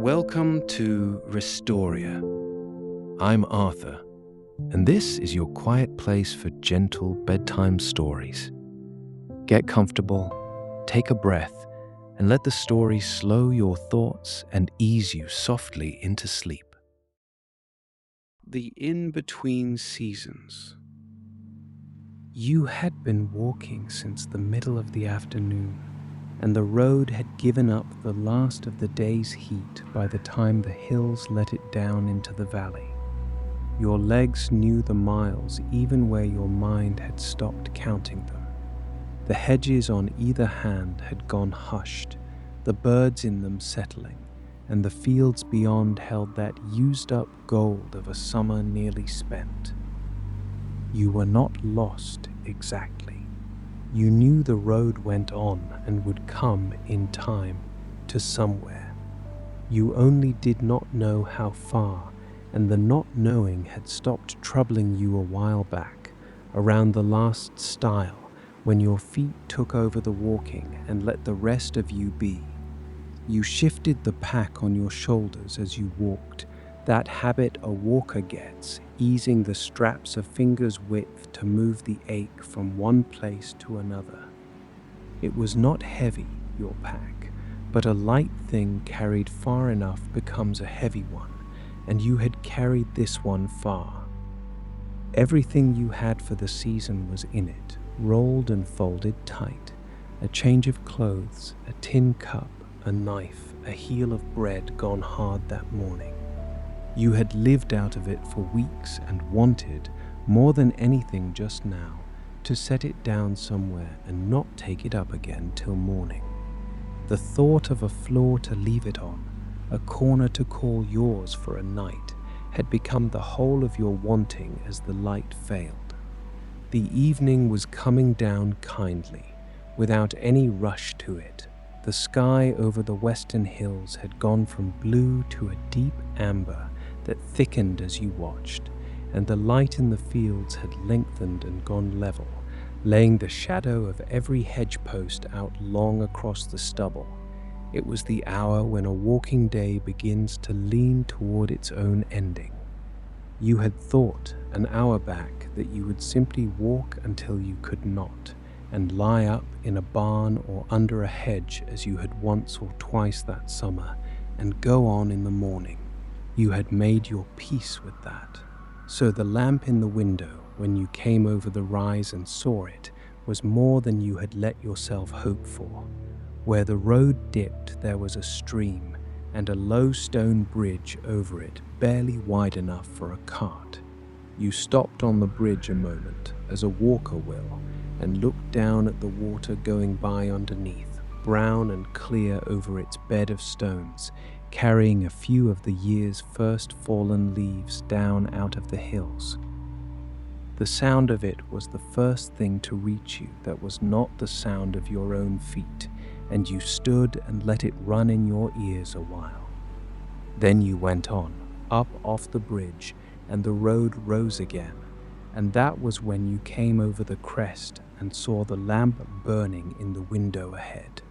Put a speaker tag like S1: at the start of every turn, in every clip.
S1: Welcome to Restoria. I'm Arthur, and this is your quiet place for gentle bedtime stories. Get comfortable, take a breath, and let the story slow your thoughts and ease you softly into sleep. The in-between seasons. You had been walking since the middle of the afternoon, and the road had given up the last of the day's heat by the time the hills let it down into the valley. Your legs knew the miles even where your mind had stopped counting them. The hedges on either hand had gone hushed, the birds in them settling, and the fields beyond held that used-up gold of a summer nearly spent. You were not lost exactly. You knew the road went on and would come in time to somewhere. You only did not know how far, and the not knowing had stopped troubling you a while back, around the last stile, when your feet took over the walking and let the rest of you be. You shifted the pack on your shoulders as you walked, that habit a walker gets, easing the straps a finger's width to move the ache from one place to another. It was not heavy, your pack, but a light thing carried far enough becomes a heavy one, and you had carried this one far. Everything you had for the season was in it, rolled and folded tight. A change of clothes, a tin cup, a knife, a heel of bread gone hard that morning. You had lived out of it for weeks and wanted, more than anything just now, to set it down somewhere and not take it up again till morning. The thought of a floor to leave it on, a corner to call yours for a night, had become the whole of your wanting as the light failed. The evening was coming down kindly, without any rush to it. The sky over the western hills had gone from blue to a deep amber that thickened as you watched, and the light in the fields had lengthened and gone level, laying the shadow of every hedge post out long across the stubble. It was the hour when a walking day begins to lean toward its own ending. You had thought an hour back that you would simply walk until you could not, and lie up in a barn or under a hedge as you had once or twice that summer, and go on in the morning. You had made your peace with that. So the lamp in the window, when you came over the rise and saw it, was more than you had let yourself hope for. Where the road dipped, there was a stream, and a low stone bridge over it, barely wide enough for a cart. You stopped on the bridge a moment, as a walker will, and looked down at the water going by underneath, brown and clear over its bed of stones, carrying a few of the year's first fallen leaves down out of the hills. The sound of it was the first thing to reach you that was not the sound of your own feet, and you stood and let it run in your ears a while. Then you went on, up off the bridge, and the road rose again, and that was when you came over the crest and saw the lamp burning in the window ahead.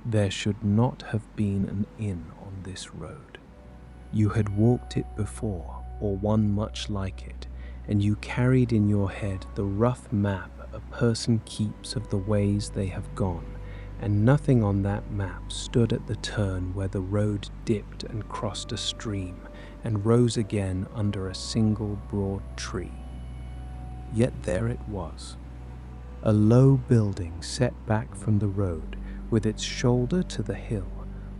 S1: There should not have been an inn on this road. You had walked it before, or one much like it, and you carried in your head the rough map a person keeps of the ways they have gone, and nothing on that map stood at the turn where the road dipped and crossed a stream and rose again under a single broad tree. Yet there it was, a low building set back from the road, with its shoulder to the hill,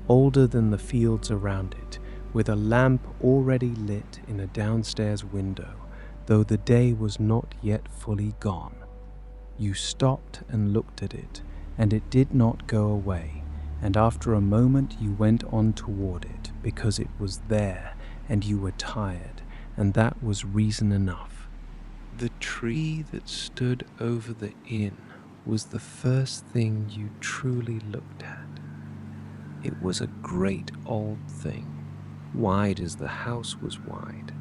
S1: older than the fields around it, with a lamp already lit in a downstairs window, though the day was not yet fully gone. You stopped and looked at it, and it did not go away, and after a moment you went on toward it, because it was there, and you were tired, and that was reason enough. The tree that stood over the inn was the first thing you truly looked at. It was a great old thing, wide as the house was wide,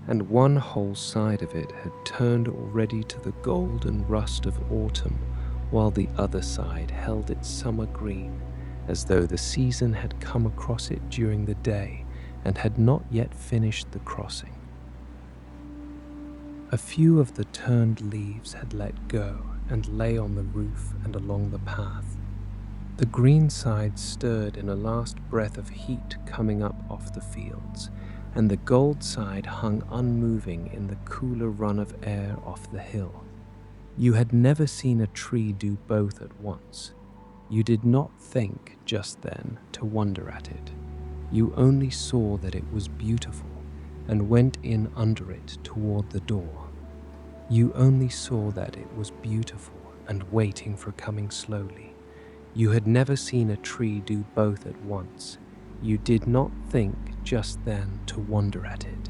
S1: and one whole side of it had turned already to the gold and rust of autumn, while the other side held its summer green, as though the season had come across it during the day and had not yet finished the crossing. A few of the turned leaves had let go and lay on the roof and along the path. The green side stirred in a last breath of heat coming up off the fields, and the gold side hung unmoving in the cooler run of air off the hill. You had never seen a tree do both at once. You did not think just then to wonder at it. You only saw that it was beautiful and went in under it toward the door. You only saw that it was beautiful and waiting for coming slowly. You had never seen a tree do both at once. You did not think just then to wonder at it.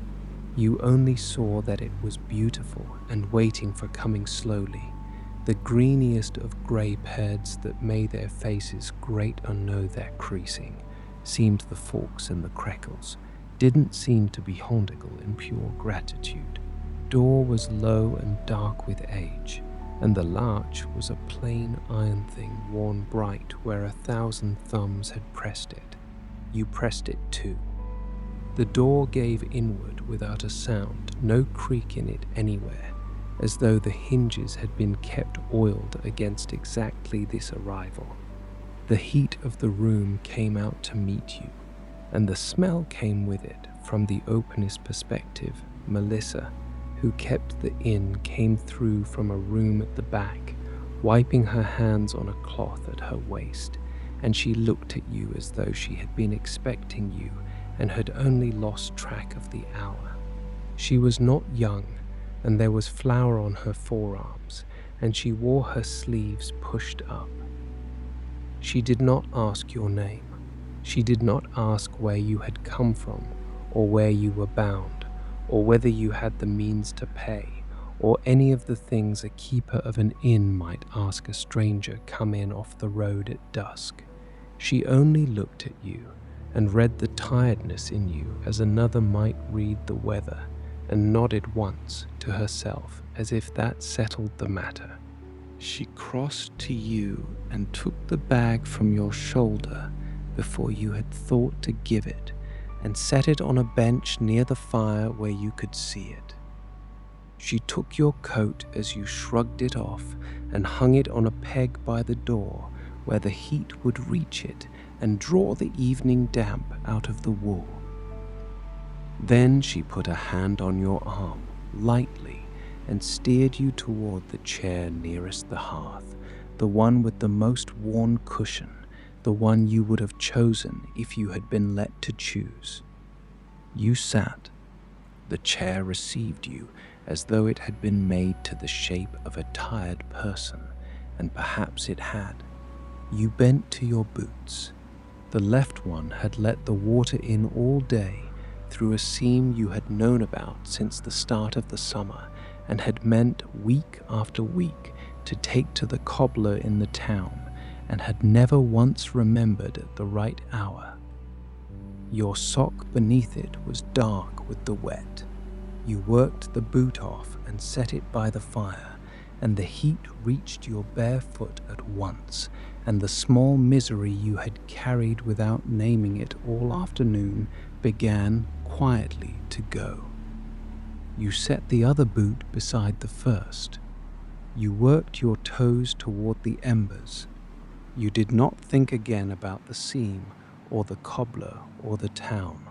S1: You only saw that it was beautiful and waiting for coming slowly. The greeniest of grey peds that made their faces great or know their creasing, seemed the forks and the crackles, didn't seem to be hondigal in pure gratitude. Door was low and dark with age, and the larch was a plain iron thing worn bright where 1,000 thumbs had pressed it. You pressed it too. The door gave inward without a sound, no creak in it anywhere, as though the hinges had been kept oiled against exactly this arrival. The heat of the room came out to meet you, and the smell came with it from the openest perspective. Melissa, who kept the inn, came through from a room at the back, wiping her hands on a cloth at her waist, and she looked at you as though she had been expecting you and had only lost track of the hour. She was not young, and there was flour on her forearms, and she wore her sleeves pushed up. She did not ask your name. She did not ask where you had come from, or where you were bound, or whether you had the means to pay, or any of the things a keeper of an inn might ask a stranger come in off the road at dusk. She only looked at you and read the tiredness in you as another might read the weather, and nodded once to herself as if that settled the matter. She crossed to you and took the bag from your shoulder before you had thought to give it, and set it on a bench near the fire where you could see it. She took your coat as you shrugged it off and hung it on a peg by the door where the heat would reach it and draw the evening damp out of the wool. Then she put a hand on your arm, lightly, and steered you toward the chair nearest the hearth, the one with the most worn cushion, the one you would have chosen if you had been let to choose. You sat. The chair received you as though it had been made to the shape of a tired person, and perhaps it had. You bent to your boots. The left one had let the water in all day through a seam you had known about since the start of the summer, and had meant week after week to take to the cobbler in the town, and had never once remembered at the right hour. Your sock beneath it was dark with the wet. You worked the boot off and set it by the fire, and the heat reached your bare foot at once, and the small misery you had carried without naming it all afternoon began quietly to go. You set the other boot beside the first. You worked your toes toward the embers. You did not think again about the seam, or the cobbler, or the town.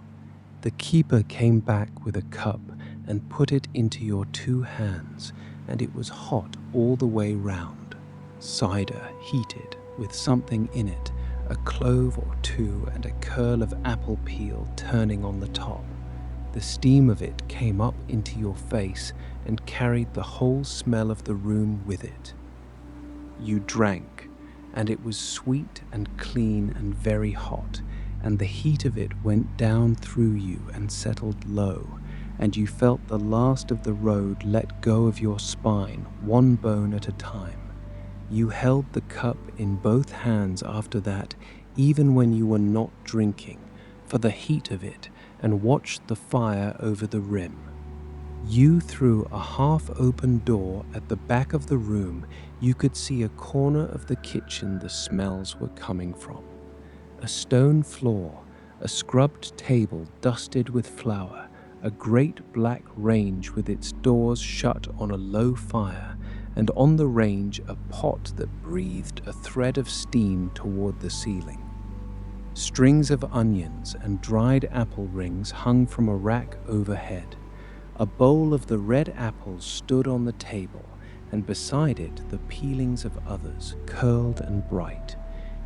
S1: The keeper came back with a cup and put it into your 2 hands, and it was hot all the way round. Cider, heated, with something in it, a clove or 2 and a curl of apple peel turning on the top. The steam of it came up into your face and carried the whole smell of the room with it. You drank, and it was sweet and clean and very hot, and the heat of it went down through you and settled low, and you felt the last of the road let go of your spine, one bone at a time. You held the cup in both hands after that, even when you were not drinking, for the heat of it, and watched the fire over the rim. You, through a half-open door at the back of the room, you could see a corner of the kitchen the smells were coming from. A stone floor, a scrubbed table dusted with flour, a great black range with its doors shut on a low fire, and on the range a pot that breathed a thread of steam toward the ceiling. Strings of onions and dried apple rings hung from a rack overhead. A bowl of the red apples stood on the table, and beside it the peelings of others, curled and bright.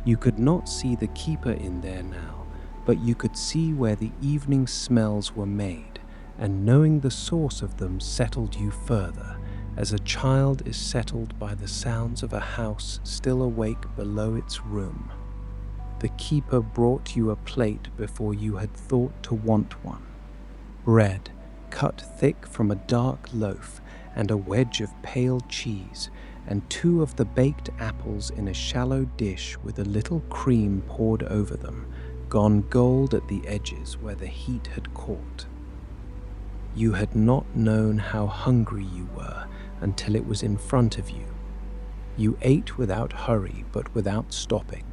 S1: You could not see the keeper in there now, but you could see where the evening smells were made, and knowing the source of them settled you further, as a child is settled by the sounds of a house still awake below its room. The keeper brought you a plate before you had thought to want one. Bread, cut thick from a dark loaf, and a wedge of pale cheese, and 2 of the baked apples in a shallow dish with a little cream poured over them, gone gold at the edges where the heat had caught. You had not known how hungry you were until it was in front of you. You ate without hurry but without stopping,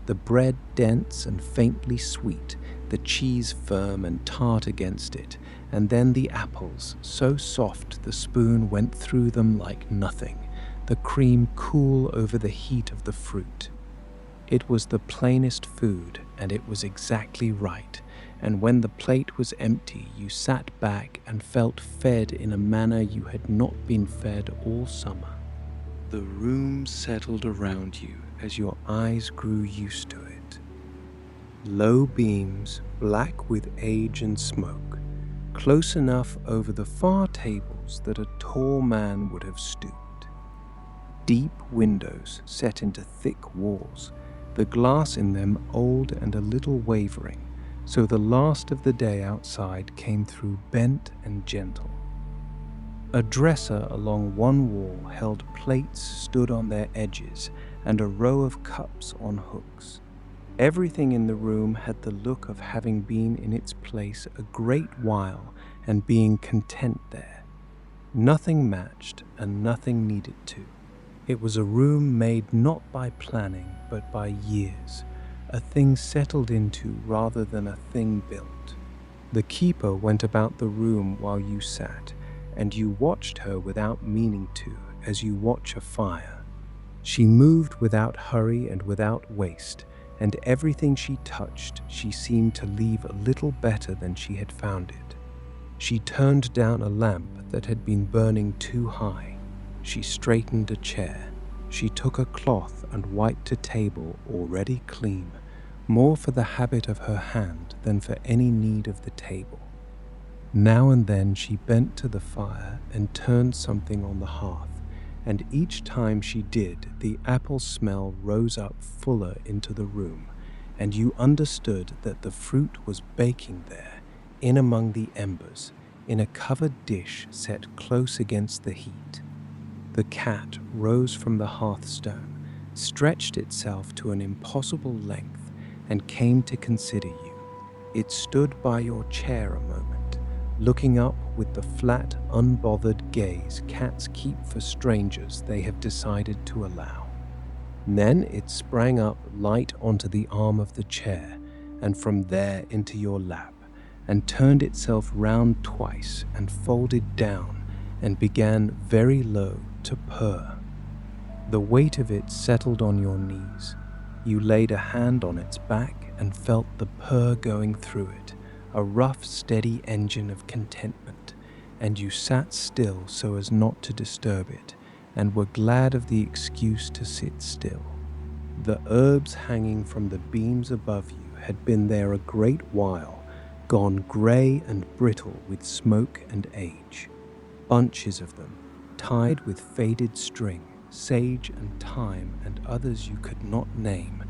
S1: the bread dense and faintly sweet, the cheese firm and tart against it, and then the apples, so soft the spoon went through them like nothing, the cream cool over the heat of the fruit. It was the plainest food, and it was exactly right, and when the plate was empty, you sat back and felt fed in a manner you had not been fed all summer. The room settled around you as your eyes grew used to it. Low beams, black with age and smoke, close enough over the far tables that a tall man would have stooped. Deep windows set into thick walls, the glass in them old and a little wavering, so the last of the day outside came through bent and gentle. A dresser along one wall held plates stood on their edges and a row of cups on hooks. Everything in the room had the look of having been in its place a great while and being content there. Nothing matched and nothing needed to. It was a room made not by planning but by years, a thing settled into rather than a thing built. The keeper went about the room while you sat, and you watched her without meaning to, as you watch a fire. She moved without hurry and without waste, and everything she touched she seemed to leave a little better than she had found it. She turned down a lamp that had been burning too high. She straightened a chair. She took a cloth and wiped a table already clean, more for the habit of her hand than for any need of the table. Now and then she bent to the fire and turned something on the hearth, and each time she did, the apple smell rose up fuller into the room, and you understood that the fruit was baking there, in among the embers, in a covered dish set close against the heat. The cat rose from the hearthstone, stretched itself to an impossible length, and came to consider you. It stood by your chair a moment, looking up with the flat, unbothered gaze cats keep for strangers they have decided to allow. Then it sprang up light onto the arm of the chair, and from there into your lap, and turned itself round twice and folded down, and began very low to purr. The weight of it settled on your knees. You laid a hand on its back and felt the purr going through it, a rough, steady engine of contentment, and you sat still so as not to disturb it, and were glad of the excuse to sit still. The herbs hanging from the beams above you had been there a great while, gone grey and brittle with smoke and age. Bunches of them, tied with faded string, sage and thyme and others you could not name,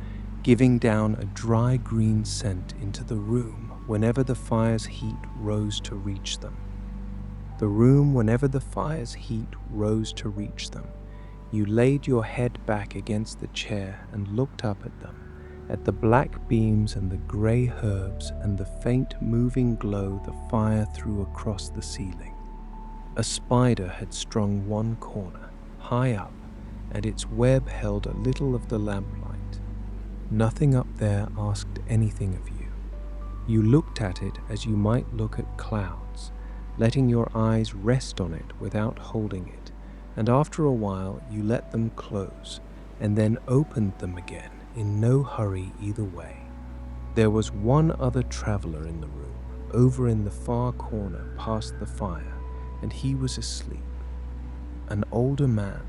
S1: giving down a dry green scent into the room whenever the fire's heat rose to reach them. The room whenever the fire's heat rose to reach them. You laid your head back against the chair and looked up at them, at the black beams and the grey herbs and the faint moving glow the fire threw across the ceiling. A spider had strung one corner, high up, and its web held a little of the lamplight. Nothing up there asked anything of you. You looked at it as you might look at clouds, letting your eyes rest on it without holding it, and after a while you let them close, and then opened them again in no hurry either way. There was one other traveler in the room, over in the far corner past the fire, and he was asleep. An older man,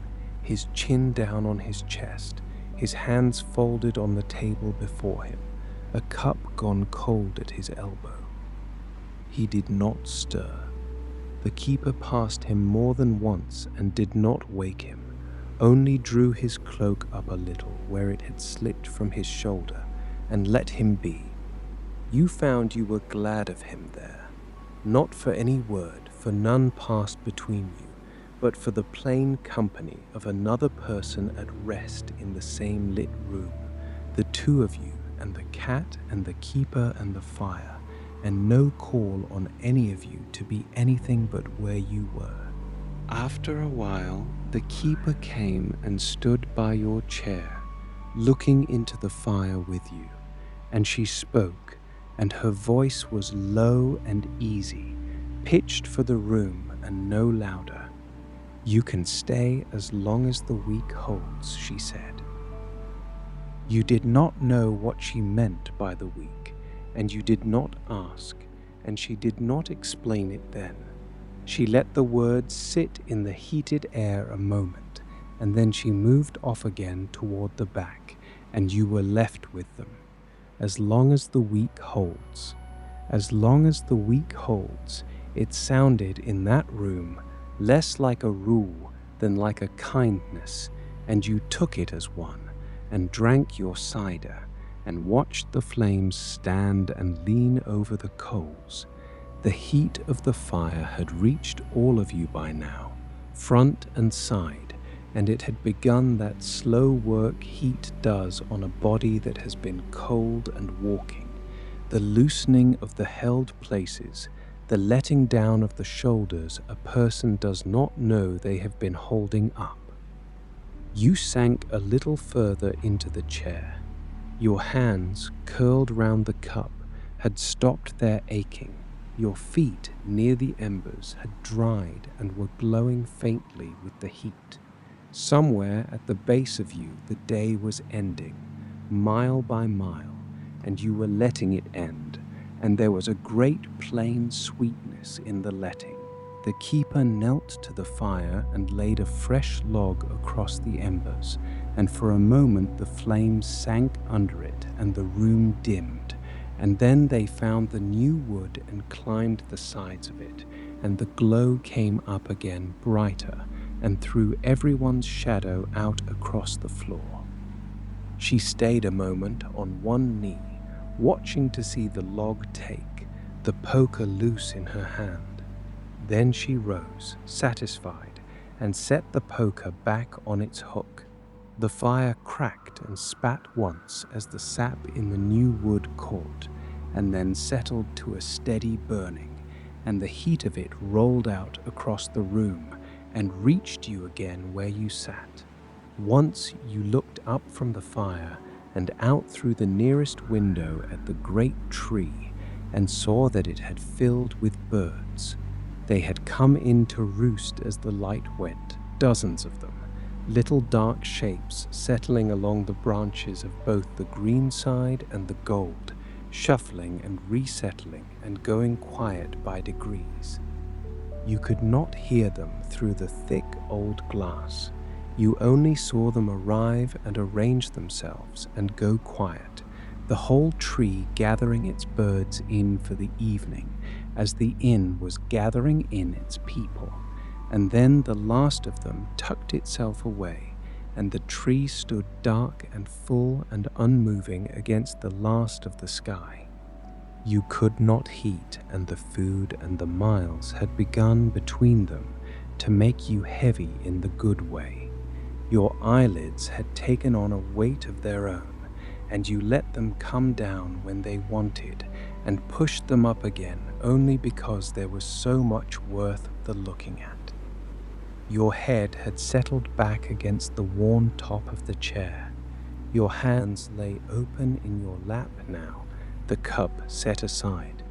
S1: his chin down on his chest, his hands folded on the table before him, a cup gone cold at his elbow. He did not stir. The keeper passed him more than once and did not wake him, only drew his cloak up a little where it had slipped from his shoulder and let him be. You found you were glad of him there, not for any word, for none passed between you, but for the plain company of another person at rest in the same lit room, the two of you, and the cat and the keeper and the fire, and no call on any of you to be anything but where you were. After a while, the keeper came and stood by your chair, looking into the fire with you, and she spoke, and her voice was low and easy, pitched for the room and no louder. "You can stay as long as the week holds," she said. You did not know what she meant by the week, and you did not ask, and she did not explain it then. She let the words sit in the heated air a moment, and then she moved off again toward the back, and you were left with them. As long as the week holds. As long as the week holds, it sounded in that room less like a rule than like a kindness, and you took it as one, and drank your cider, and watched the flames stand and lean over the coals. The heat of the fire had reached all of you by now, front and side, and it had begun that slow work heat does on a body that has been cold and walking, the loosening of the held places, the letting down of the shoulders a person does not know they have been holding up. You sank a little further into the chair. Your hands, curled round the cup, had stopped their aching. Your feet, near the embers, had dried and were glowing faintly with the heat. Somewhere at the base of you the day was ending, mile by mile, and you were letting it end, and there was a great plain sweetness in the letting. The keeper knelt to the fire and laid a fresh log across the embers, and for a moment the flames sank under it and the room dimmed, and then they found the new wood and climbed the sides of it, and the glow came up again brighter and threw everyone's shadow out across the floor. She stayed a moment on one knee, watching to see the log take, the poker loose in her hand. Then she rose, satisfied, and set the poker back on its hook. The fire cracked and spat once as the sap in the new wood caught, and then settled to a steady burning, and the heat of it rolled out across the room and reached you again where you sat. Once you looked up from the fire and out through the nearest window at the great tree and saw that it had filled with birds. They had come in to roost as the light went, dozens of them, little dark shapes settling along the branches of both the green side and the gold, shuffling and resettling and going quiet by degrees. You could not hear them through the thick old glass. You only saw them arrive and arrange themselves and go quiet, the whole tree gathering its birds in for the evening, as the inn was gathering in its people. And then the last of them tucked itself away, and the tree stood dark and full and unmoving against the last of the sky. You could not heat, and the food and the miles had begun between them to make you heavy in the good way. Your eyelids had taken on a weight of their own, and you let them come down when they wanted, and pushed them up again only because there was so much worth the looking at. Your head had settled back against the worn top of the chair. Your hands lay open in your lap now, the cup set aside.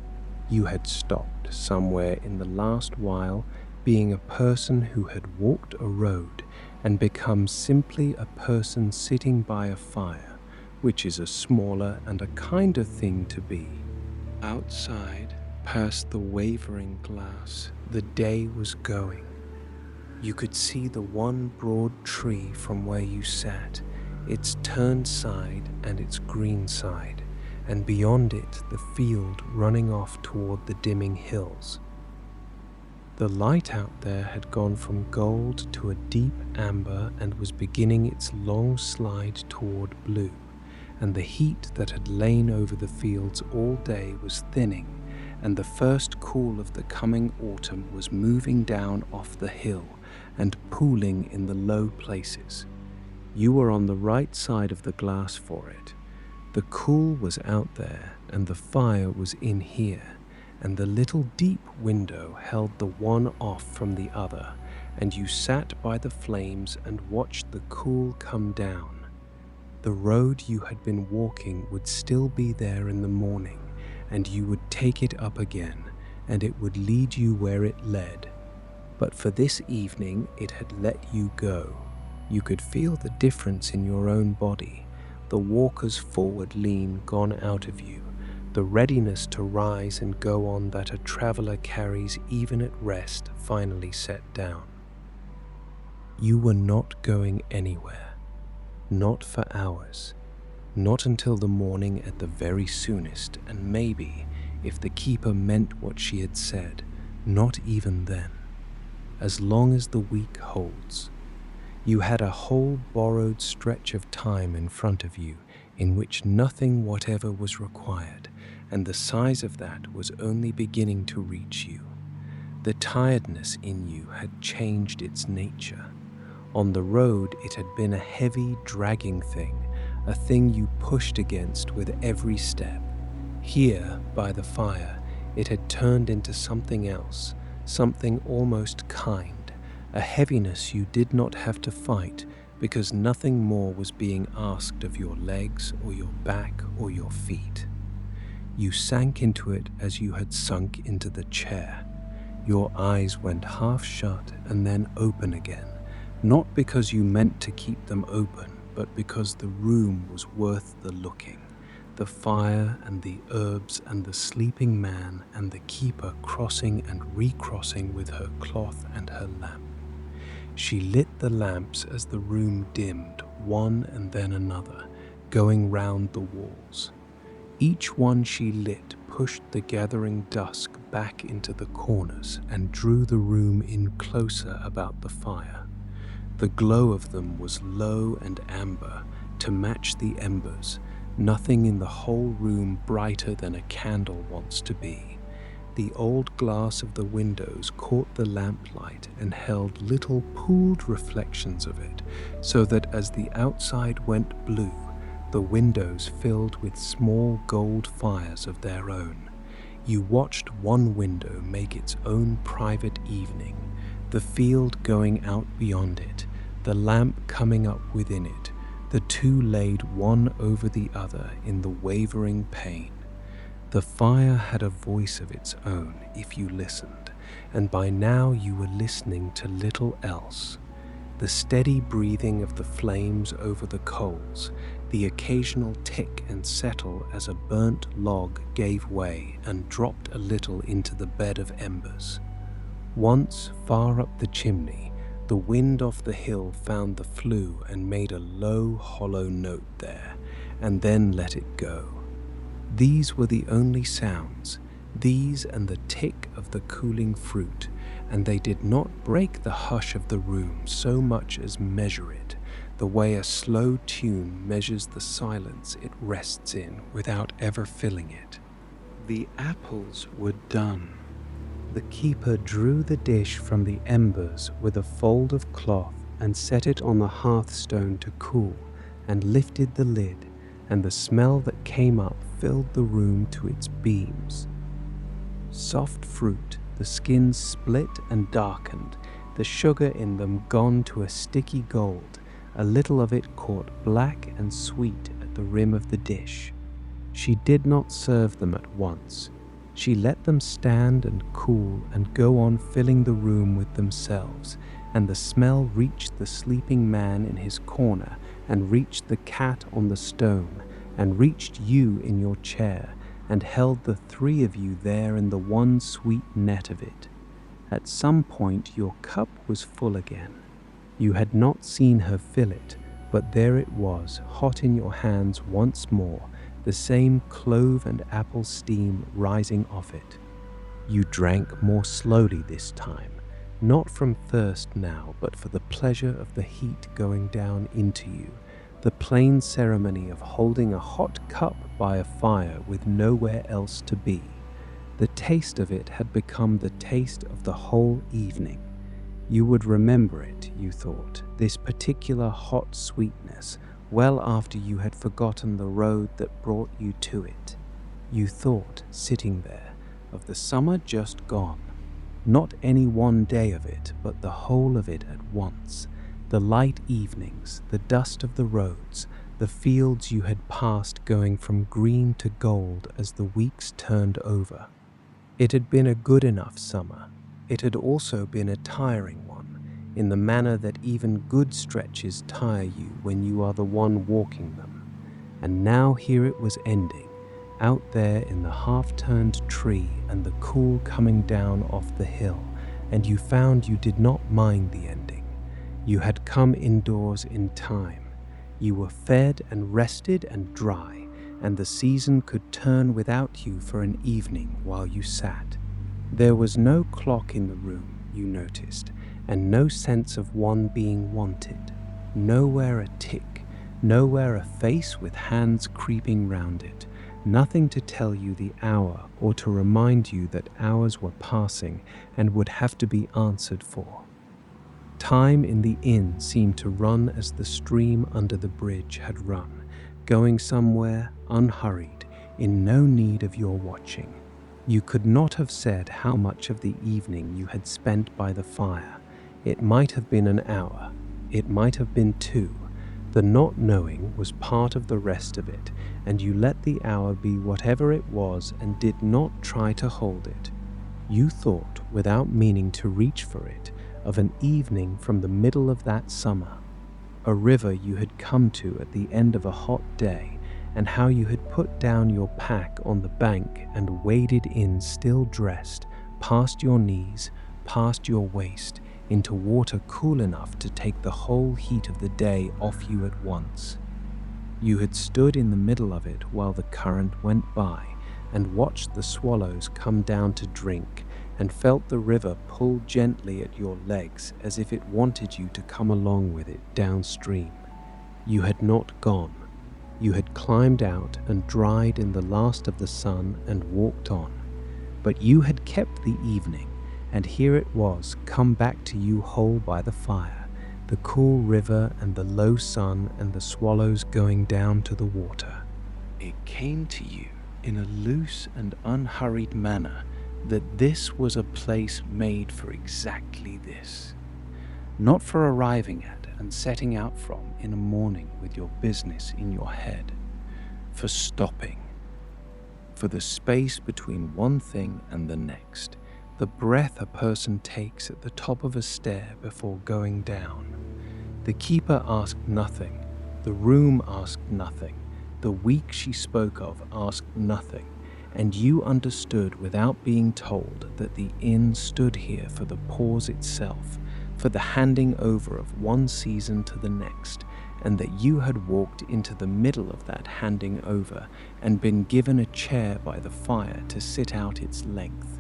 S1: You had stopped somewhere in the last while, being a person who had walked a road and become simply a person sitting by a fire, which is a smaller and a kinder thing to be. Outside, past the wavering glass, the day was going. You could see the one broad tree from where you sat, its turned side and its green side, and beyond it the field running off toward the dimming hills. The light out there had gone from gold to a deep amber and was beginning its long slide toward blue, and the heat that had lain over the fields all day was thinning, and the first cool of the coming autumn was moving down off the hill and pooling in the low places. You were on the right side of the glass for it. The cool was out there, and the fire was in here, and the little deep window held the one off from the other, and you sat by the flames and watched the cool come down. The road you had been walking would still be there in the morning, and you would take it up again, and it would lead you where it led. But for this evening it had let you go. You could feel the difference in your own body, the walker's forward lean gone out of you, the readiness to rise and go on that a traveler carries even at rest finally set down. You were not going anywhere, not for hours, not until the morning at the very soonest, and maybe, if the keeper meant what she had said, not even then. As long as the week holds. You had a whole borrowed stretch of time in front of you in which nothing whatever was required, and the size of that was only beginning to reach you. The tiredness in you had changed its nature. On the road it had been a heavy, dragging thing, a thing you pushed against with every step. Here, by the fire, it had turned into something else, something almost kind, a heaviness you did not have to fight because nothing more was being asked of your legs or your back or your feet. You sank into it as you had sunk into the chair. Your eyes went half shut and then open again, not because you meant to keep them open, but because the room was worth the looking. The fire and the herbs and the sleeping man and the keeper crossing and recrossing with her cloth and her lamp. She lit the lamps as the room dimmed, one and then another, going round the walls. Each one she lit pushed the gathering dusk back into the corners and drew the room in closer about the fire. The glow of them was low and amber to match the embers, nothing in the whole room brighter than a candle wants to be. The old glass of the windows caught the lamplight and held little pooled reflections of it, so that as the outside went blue, the windows filled with small gold fires of their own. You watched one window make its own private evening, the field going out beyond it, the lamp coming up within it, the two laid one over the other in the wavering pane. The fire had a voice of its own if you listened, and by now you were listening to little else. The steady breathing of the flames over the coals, the occasional tick and settle as a burnt log gave way and dropped a little into the bed of embers. Once, far up the chimney, the wind off the hill found the flue and made a low, hollow note there, and then let it go. These were the only sounds, these and the tick of the cooling fruit, and they did not break the hush of the room so much as measure it, the way a slow tune measures the silence it rests in without ever filling it. The apples were done. The keeper drew the dish from the embers with a fold of cloth and set it on the hearthstone to cool, and lifted the lid, and the smell that came up filled the room to its beams. Soft fruit, the skins split and darkened, the sugar in them gone to a sticky gold, A little of it caught black and sweet at the rim of the dish. She did not serve them at once. She let them stand and cool and go on filling the room with themselves, and the smell reached the sleeping man in his corner, and reached the cat on the stone, and reached you in your chair, and held the three of you there in the one sweet net of it. At some point your cup was full again. You had not seen her fill it, but there it was, hot in your hands once more, the same clove and apple steam rising off it. You drank more slowly this time, not from thirst now, but for the pleasure of the heat going down into you, the plain ceremony of holding a hot cup by a fire with nowhere else to be. The taste of it had become the taste of the whole evening. You would remember it, you thought, this particular hot sweetness, well after you had forgotten the road that brought you to it. You thought, sitting there, of the summer just gone, not any one day of it, but the whole of it at once, the light evenings, the dust of the roads, the fields you had passed going from green to gold as the weeks turned over. It had been a good enough summer. It had also been a tiring one, in the manner that even good stretches tire you when you are the one walking them. And now here it was ending, out there in the half-turned tree and the cool coming down off the hill, and you found you did not mind the ending. You had come indoors in time. You were fed and rested and dry, and the season could turn without you for an evening while you sat. There was no clock in the room, you noticed, and no sense of one being wanted. Nowhere a tick, nowhere a face with hands creeping round it, nothing to tell you the hour or to remind you that hours were passing and would have to be answered for. Time in the inn seemed to run as the stream under the bridge had run, going somewhere unhurried, in no need of your watching. You could not have said how much of the evening you had spent by the fire. It might have been an hour, it might have been 2. The not knowing was part of the rest of it, and you let the hour be whatever it was and did not try to hold it. You thought, without meaning to reach for it, of an evening from the middle of that summer, a river you had come to at the end of a hot day, and how you had put down your pack on the bank and waded in still dressed, past your knees, past your waist, into water cool enough to take the whole heat of the day off you at once. You had stood in the middle of it while the current went by, and watched the swallows come down to drink, and felt the river pull gently at your legs as if it wanted you to come along with it downstream. You had not gone. You had climbed out and dried in the last of the sun and walked on. But you had kept the evening, and here it was come back to you whole by the fire, the cool river and the low sun and the swallows going down to the water. It came to you in a loose and unhurried manner that this was a place made for exactly this. Not for arriving at and setting out from in a morning with your business in your head, for stopping, for the space between one thing and the next, the breath a person takes at the top of a stair before going down. The keeper asked nothing, the room asked nothing, the week she spoke of asked nothing, and you understood without being told that the inn stood here for the pause itself, for the handing over of one season to the next, and that you had walked into the middle of that handing over and been given a chair by the fire to sit out its length.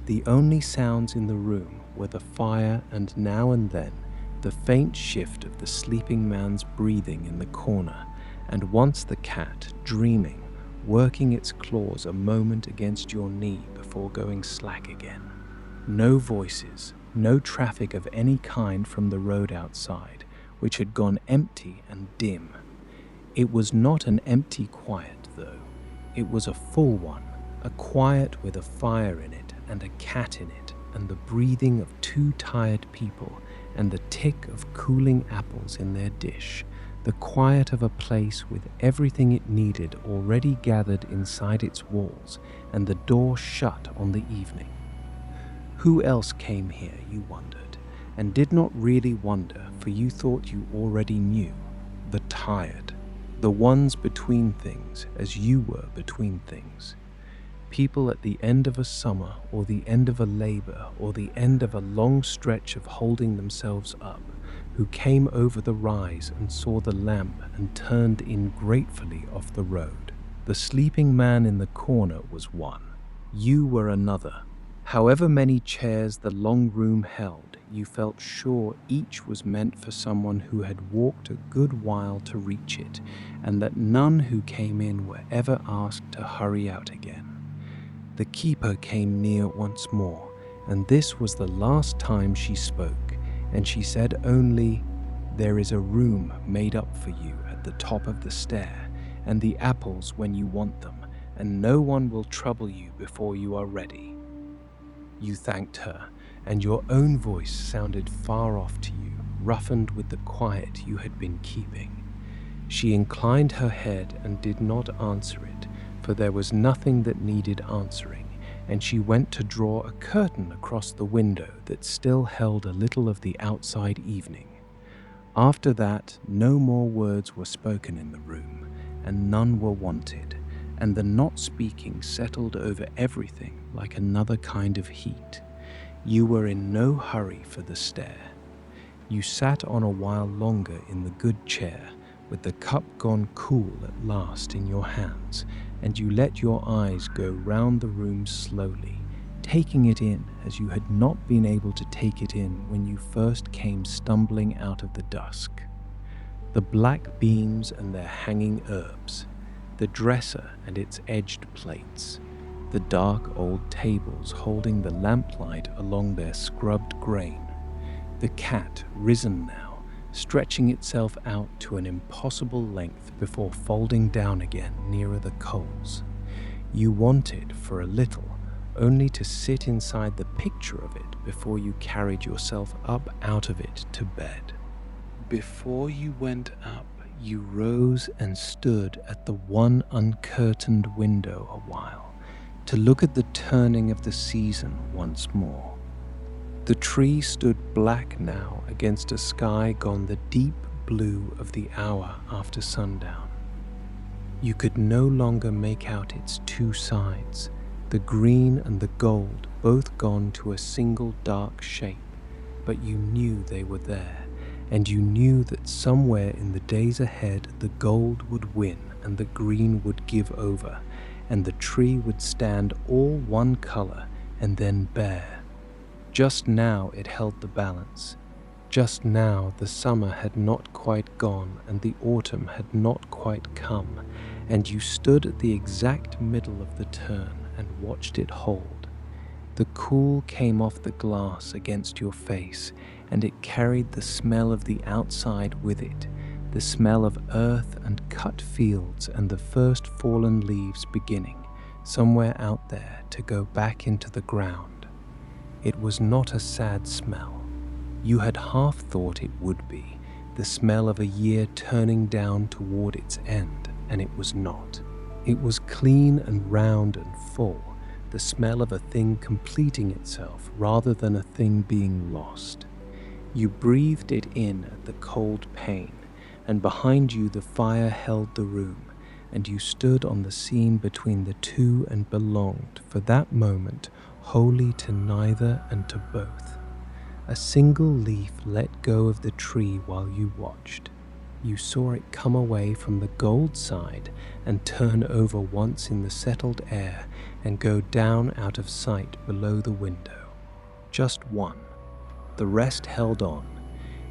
S1: The only sounds in the room were the fire and now and then the faint shift of the sleeping man's breathing in the corner, and once the cat, dreaming, working its claws a moment against your knee before going slack again. No voices, no traffic of any kind from the road outside, which had gone empty and dim. It was not an empty quiet, though. It was a full one, a quiet with a fire in it and a cat in it, and the breathing of 2 tired people, and the tick of cooling apples in their dish, the quiet of a place with everything it needed already gathered inside its walls, and the door shut on the evening. Who else came here, you wondered, and did not really wonder, for you thought you already knew. The tired, the ones between things as you were between things. People at the end of a summer, or the end of a labor, or the end of a long stretch of holding themselves up, who came over the rise and saw the lamp and turned in gratefully off the road. The sleeping man in the corner was one. You were another. However many chairs the long room held, you felt sure each was meant for someone who had walked a good while to reach it, and that none who came in were ever asked to hurry out again. The keeper came near once more, and this was the last time she spoke, and she said only, "There is a room made up for you at the top of the stair, and the apples when you want them, and no one will trouble you before you are ready." You thanked her, and your own voice sounded far off to you, roughened with the quiet you had been keeping. She inclined her head and did not answer it, for there was nothing that needed answering, and she went to draw a curtain across the window that still held a little of the outside evening. After that, no more words were spoken in the room, and none were wanted, and the not speaking settled over everything like another kind of heat. You were in no hurry for the stair. You sat on a while longer in the good chair, with the cup gone cool at last in your hands, and you let your eyes go round the room slowly, taking it in as you had not been able to take it in when you first came stumbling out of the dusk. The black beams and their hanging herbs, the dresser and its edged plates, the dark old tables holding the lamplight along their scrubbed grain, the cat risen now, stretching itself out to an impossible length before folding down again nearer the coals. You wanted, for a little, only to sit inside the picture of it before you carried yourself up out of it to bed. Before you went up, you rose and stood at the one uncurtained window a while, to look at the turning of the season once more. The tree stood black now against a sky gone the deep blue of the hour after sundown. You could no longer make out its two sides, the green and the gold both gone to a single dark shape, but you knew they were there, and you knew that somewhere in the days ahead the gold would win and the green would give over, and the tree would stand all one color and then bare. Just now it held the balance. Just now the summer had not quite gone and the autumn had not quite come, and you stood at the exact middle of the turn and watched it hold. The cool came off the glass against your face, and it carried the smell of the outside with it, the smell of earth and cut fields and the first fallen leaves beginning, somewhere out there, to go back into the ground. It was not a sad smell. You had half thought it would be, the smell of a year turning down toward its end, and it was not. It was clean and round and full, the smell of a thing completing itself rather than a thing being lost. You breathed it in at the cold pane, and behind you the fire held the room, and you stood on the seam between the two and belonged, for that moment, wholly to neither and to both. A single leaf let go of the tree while you watched. You saw it come away from the gold side and turn over once in the settled air and go down out of sight below the window. Just one. The rest held on.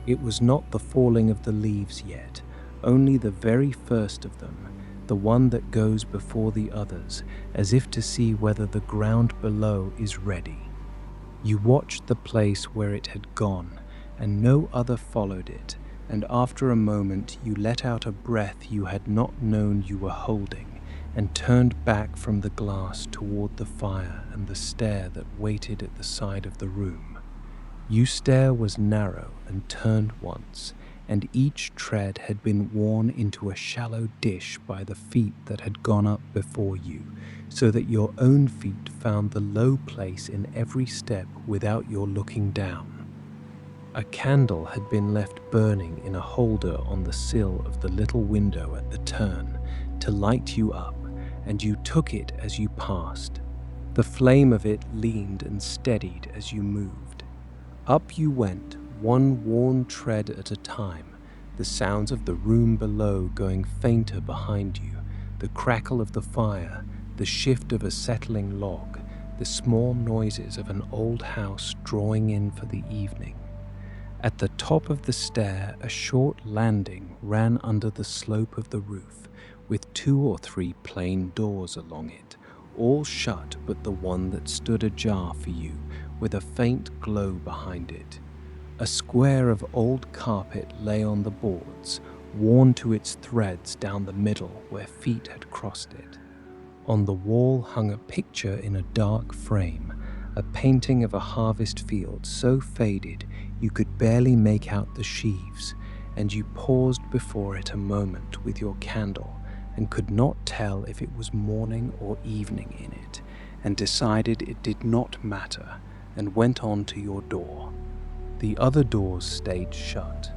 S1: It was not the falling of the leaves yet, only the very first of them, the one that goes before the others, as if to see whether the ground below is ready. You watched the place where it had gone, and no other followed it, and after a moment you let out a breath you had not known you were holding, and turned back from the glass toward the fire and the stair that waited at the side of the room. Each stair was narrow and turned once, and each tread had been worn into a shallow dish by the feet that had gone up before you, so that your own feet found the low place in every step without your looking down. A candle had been left burning in a holder on the sill of the little window at the turn to light you up, and you took it as you passed. The flame of it leaned and steadied as you moved. Up you went, one worn tread at a time, the sounds of the room below going fainter behind you, the crackle of the fire, the shift of a settling log, the small noises of an old house drawing in for the evening. At the top of the stair, a short landing ran under the slope of the roof, with 2 or 3 plain doors along it, all shut but the one that stood ajar for you, with a faint glow behind it. A square of old carpet lay on the boards, worn to its threads down the middle where feet had crossed it. On the wall hung a picture in a dark frame, a painting of a harvest field so faded you could barely make out the sheaves, and you paused before it a moment with your candle and could not tell if it was morning or evening in it, and decided it did not matter, and went on to your door. The other doors stayed shut.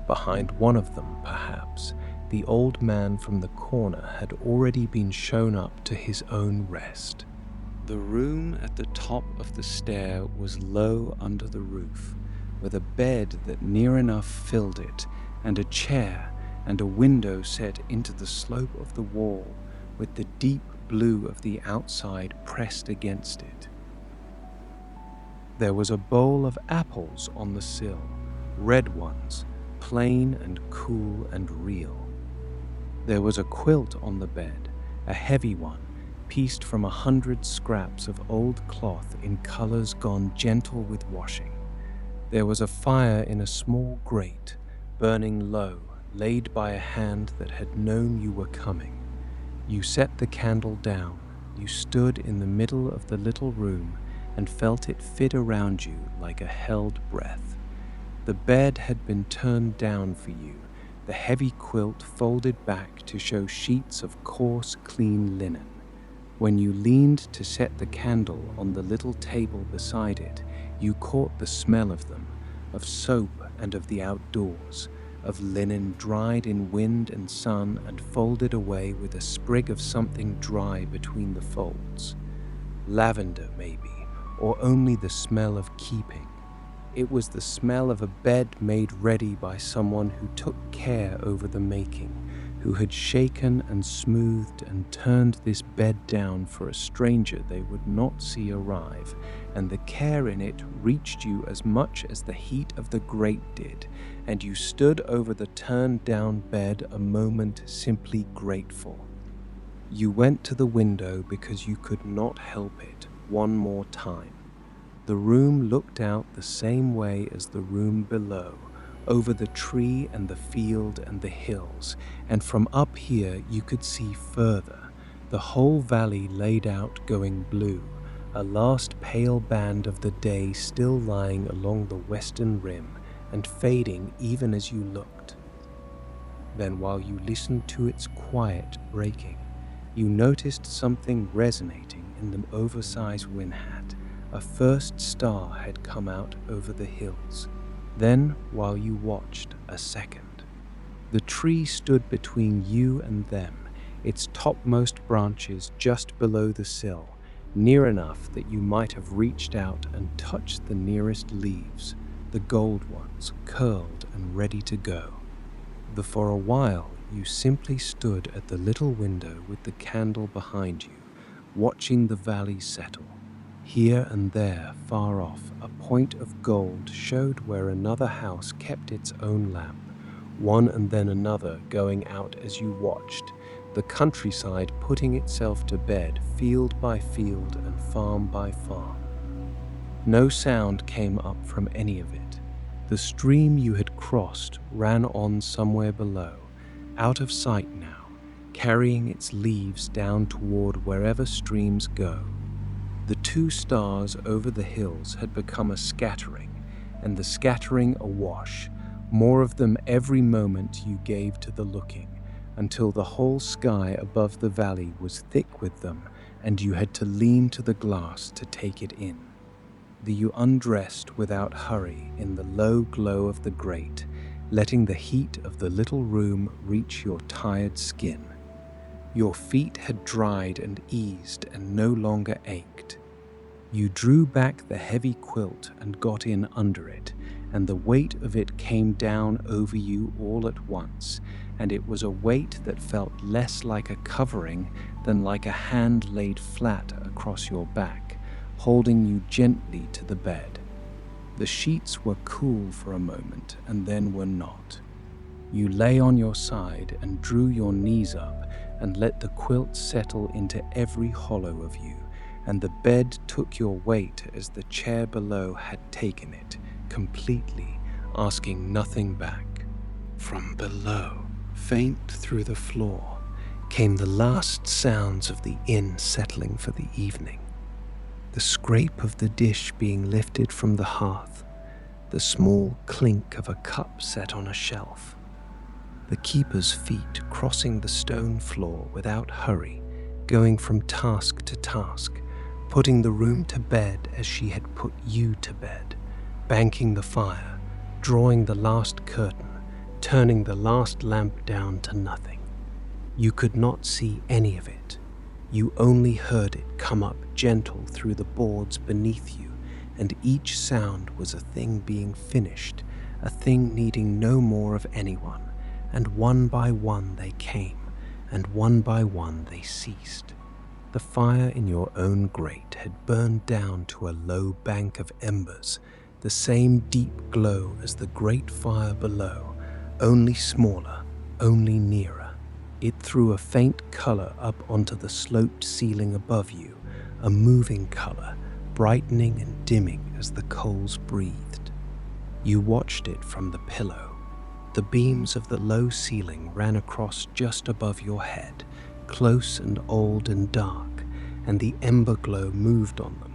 S1: Behind one of them, perhaps, the old man from the corner had already been shown up to his own rest. The room at the top of the stair was low under the roof, with a bed that near enough filled it, and a chair, and a window set into the slope of the wall, with the deep blue of the outside pressed against it. There was a bowl of apples on the sill, red ones, plain and cool and real. There was a quilt on the bed, a heavy one, pieced from 100 scraps of old cloth in colors gone gentle with washing. There was a fire in a small grate, burning low, laid by a hand that had known you were coming. You set the candle down, you stood in the middle of the little room and felt it fit around you like a held breath. The bed had been turned down for you, the heavy quilt folded back to show sheets of coarse, clean linen. When you leaned to set the candle on the little table beside it, you caught the smell of them, of soap and of the outdoors, of linen dried in wind and sun and folded away with a sprig of something dry between the folds. Lavender, maybe, or only the smell of keeping. It was the smell of a bed made ready by someone who took care over the making, who had shaken and smoothed and turned this bed down for a stranger they would not see arrive, and the care in it reached you as much as the heat of the grate did, and you stood over the turned-down bed a moment simply grateful. You went to the window because you could not help it one more time. The room looked out the same way as the room below, over the tree and the field and the hills, and from up here you could see further, the whole valley laid out going blue, a last pale band of the day still lying along the western rim and fading even as you looked. Then while you listened to its quiet breaking, you noticed something resonating in the oversized wind hat. A first star had come out over the hills. Then, while you watched, a second. The tree stood between you and them, its topmost branches just below the sill, near enough that you might have reached out and touched the nearest leaves, the gold ones, curled and ready to go. For a while, you simply stood at the little window with the candle behind you, watching the valley settle. Here and there, far off, a point of gold showed where another house kept its own lamp, one and then another going out as you watched, the countryside putting itself to bed field by field and farm by farm. No sound came up from any of it. The stream you had crossed ran on somewhere below, out of sight now, carrying its leaves down toward wherever streams go. The 2 stars over the hills had become a scattering, and the scattering awash, more of them every moment you gave to the looking, until the whole sky above the valley was thick with them, and you had to lean to the glass to take it in. You undressed without hurry in the low glow of the grate, letting the heat of the little room reach your tired skin. Your feet had dried and eased and no longer ached. You drew back the heavy quilt and got in under it, and the weight of it came down over you all at once, and it was a weight that felt less like a covering than like a hand laid flat across your back, holding you gently to the bed. The sheets were cool for a moment and then were not. You lay on your side and drew your knees up and let the quilt settle into every hollow of you, and the bed took your weight as the chair below had taken it, completely, asking nothing back. From below, faint through the floor, came the last sounds of the inn settling for the evening. The scrape of the dish being lifted from the hearth, the small clink of a cup set on a shelf, the keeper's feet crossing the stone floor without hurry, going from task to task, putting the room to bed as she had put you to bed, banking the fire, drawing the last curtain, turning the last lamp down to nothing. You could not see any of it. You only heard it come up gentle through the boards beneath you, and each sound was a thing being finished, a thing needing no more of anyone, and one by one they came, and one by one they ceased. The fire in your own grate had burned down to a low bank of embers, the same deep glow as the great fire below, only smaller, only nearer. It threw a faint color up onto the sloped ceiling above you, a moving color, brightening and dimming as the coals breathed. You watched it from the pillow. The beams of the low ceiling ran across just above your head, close and old and dark, and the ember glow moved on them,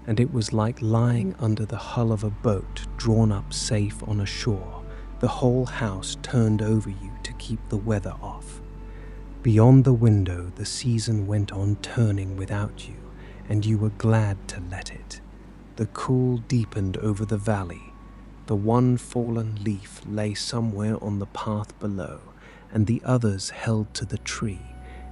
S1: and it was like lying under the hull of a boat drawn up safe on a shore, the whole house turned over you to keep the weather off. Beyond the window, the season went on turning without you, and you were glad to let it. The cool deepened over the valley. The one fallen leaf lay somewhere on the path below, and the others held to the tree,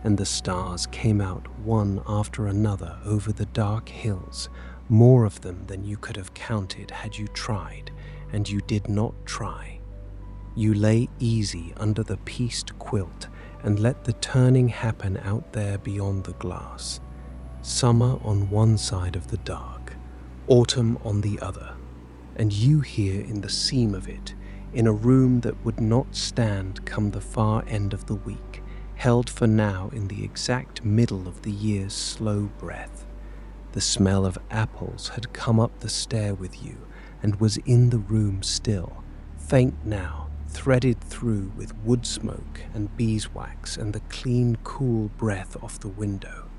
S1: and the stars came out one after another over the dark hills, more of them than you could have counted had you tried, and you did not try. You lay easy under the pieced quilt and let the turning happen out there beyond the glass. Summer on one side of the dark, autumn on the other, and you here in the seam of it, in a room that would not stand come the far end of the week, held for now in the exact middle of the year's slow breath. The smell of apples had come up the stair with you and was in the room still, faint now, threaded through with wood smoke and beeswax and the clean, cool breath off the window.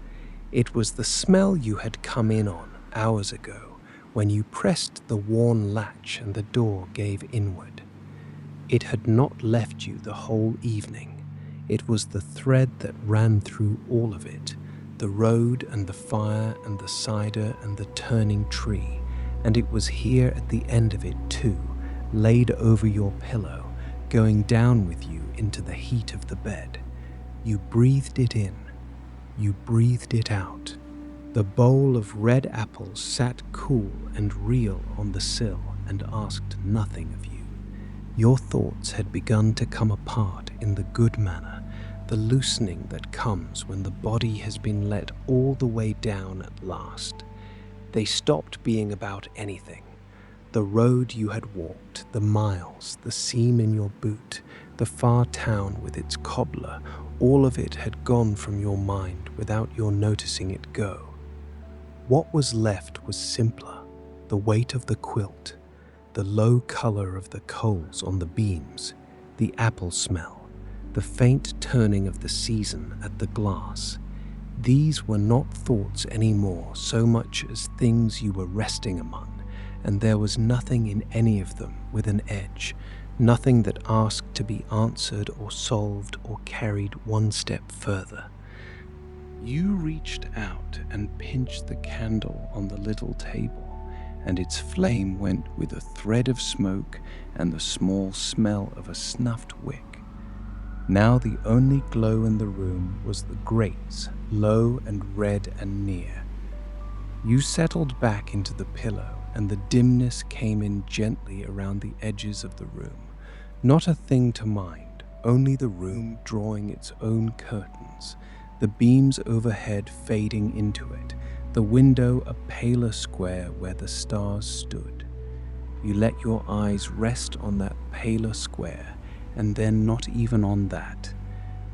S1: It was the smell you had come in on hours ago when you pressed the worn latch and the door gave inward. It had not left you the whole evening. It was the thread that ran through all of it, the road and the fire and the cider and the turning tree, and it was here at the end of it too, laid over your pillow, going down with you into the heat of the bed. You breathed it in. You breathed it out. The bowl of red apples sat cool and real on the sill and asked nothing of you. Your thoughts had begun to come apart in the good manner, the loosening that comes when the body has been let all the way down at last. They stopped being about anything. The road you had walked, the miles, the seam in your boot, the far town with its cobbler, all of it had gone from your mind without your noticing it go. What was left was simpler, the weight of the quilt, the low color of the coals on the beams, the apple smell, the faint turning of the season at the glass. These were not thoughts anymore so much as things you were resting among, and there was nothing in any of them with an edge, nothing that asked to be answered or solved or carried one step further. You reached out and pinched the candle on the little table, and its flame went with a thread of smoke and the small smell of a snuffed wick. Now the only glow in the room was the grates, low and red and near. You settled back into the pillow, and the dimness came in gently around the edges of the room. Not a thing to mind, only the room drawing its own curtains, the beams overhead fading into it, the window a paler square where the stars stood. You let your eyes rest on that paler square, and then not even on that.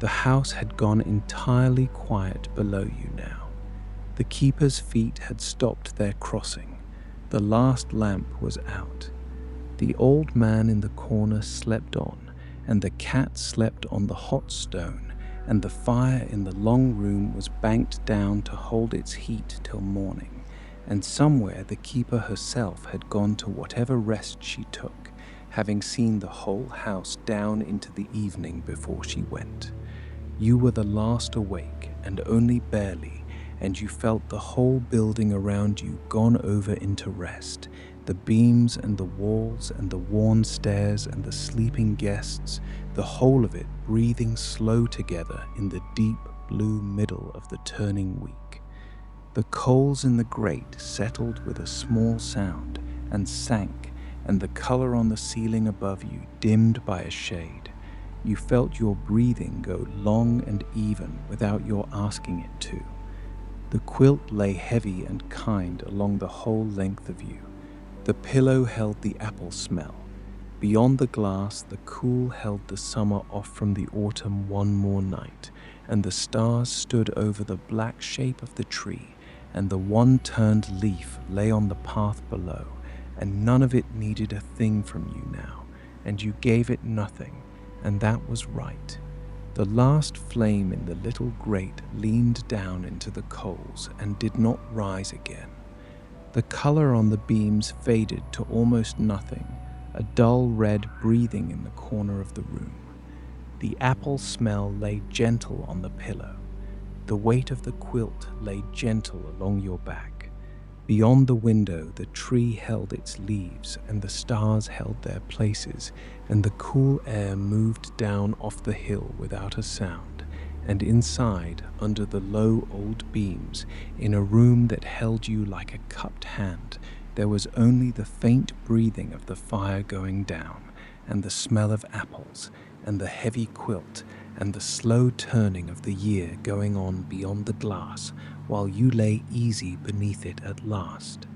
S1: The house had gone entirely quiet below you now. The keeper's feet had stopped their crossing. The last lamp was out. The old man in the corner slept on, and the cat slept on the hot stone, and the fire in the long room was banked down to hold its heat till morning, and somewhere the keeper herself had gone to whatever rest she took, having seen the whole house down into the evening before she went. You were the last awake, and only barely, and you felt the whole building around you gone over into rest, the beams and the walls and the worn stairs and the sleeping guests, the whole of it breathing slow together in the deep blue middle of the turning week. The coals in the grate settled with a small sound and sank, and the color on the ceiling above you dimmed by a shade. You felt your breathing go long and even without your asking it to. The quilt lay heavy and kind along the whole length of you. The pillow held the apple smell. Beyond the glass, the cool held the summer off from the autumn one more night, and the stars stood over the black shape of the tree, and the one-turned leaf lay on the path below, and none of it needed a thing from you now, and you gave it nothing, and that was right. The last flame in the little grate leaned down into the coals and did not rise again. The color on the beams faded to almost nothing, a dull red breathing in the corner of the room. The apple smell lay gentle on the pillow. The weight of the quilt lay gentle along your back. Beyond the window, the tree held its leaves, and the stars held their places, and the cool air moved down off the hill without a sound, and inside, under the low old beams, in a room that held you like a cupped hand, there was only the faint breathing of the fire going down, and the smell of apples, and the heavy quilt, and the slow turning of the year going on beyond the glass, while you lay easy beneath it at last.